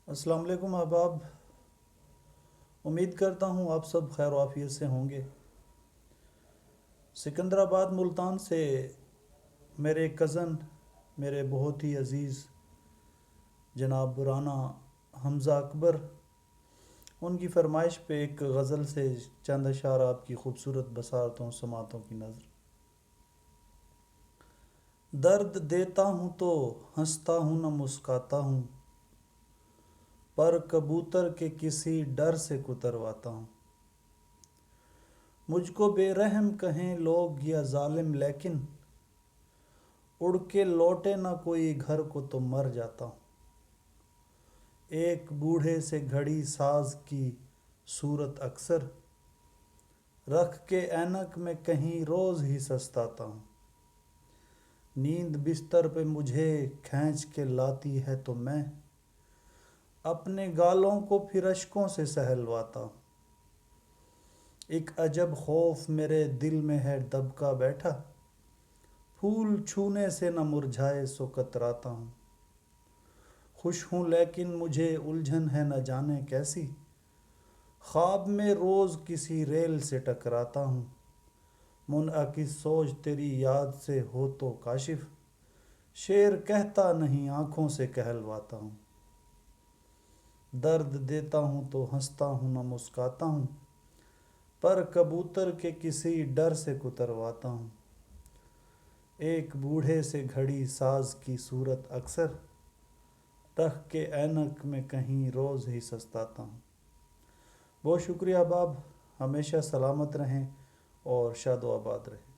السلام علیکم احباب، امید کرتا ہوں آپ سب خیر و عافیت سے ہوں گے۔ سکندر آباد ملتان سے میرے کزن، میرے بہت ہی عزیز جناب رانا حمزہ اکبر، ان کی فرمائش پہ ایک غزل سے چند اشعار آپ کی خوبصورت بصارتوں سماعتوں کی نظر۔ درد دیتا ہوں تو ہنستا ہوں نہ مسکاتا ہوں، پر کبوتر کے کسی ڈر سے کترواتا ہوں۔ مجھ کو بے رحم کہیں لوگ یا ظالم، لیکن اڑ کے لوٹے نہ کوئی گھر کو تو مر جاتا ہوں۔ ایک بوڑھے سے گھڑی ساز کی صورت اکثر، رکھ کے اینک میں کہیں روز ہی سستاتا ہوں۔ نیند بستر پہ مجھے کھینچ کے لاتی ہے تو میں اپنے گالوں کو پھر اشکوں سے سہلواتا ہوں۔ ایک عجب خوف میرے دل میں ہے دبکا بیٹھا، پھول چھونے سے نہ مرجھائے سو کتراتا ہوں۔ خوش ہوں لیکن مجھے الجھن ہے نہ جانے کیسی، خواب میں روز کسی ریل سے ٹکراتا ہوں۔ منعکس سوچ تیری یاد سے ہو تو کاشف، شعر کہتا نہیں آنکھوں سے کہلواتا ہوں۔ درد دیتا ہوں تو ہنستا ہوں نہ مسکاتا ہوں، پر کبوتر کے کسی ڈر سے کترواتا ہوں۔ ایک بوڑھے سے گھڑی ساز کی صورت اکثر، رکھ کے اینک میں کہیں روز ہی سستاتا ہوں۔ بہت شکریہ احباب، ہمیشہ سلامت رہیں اور شاد و آباد رہیں۔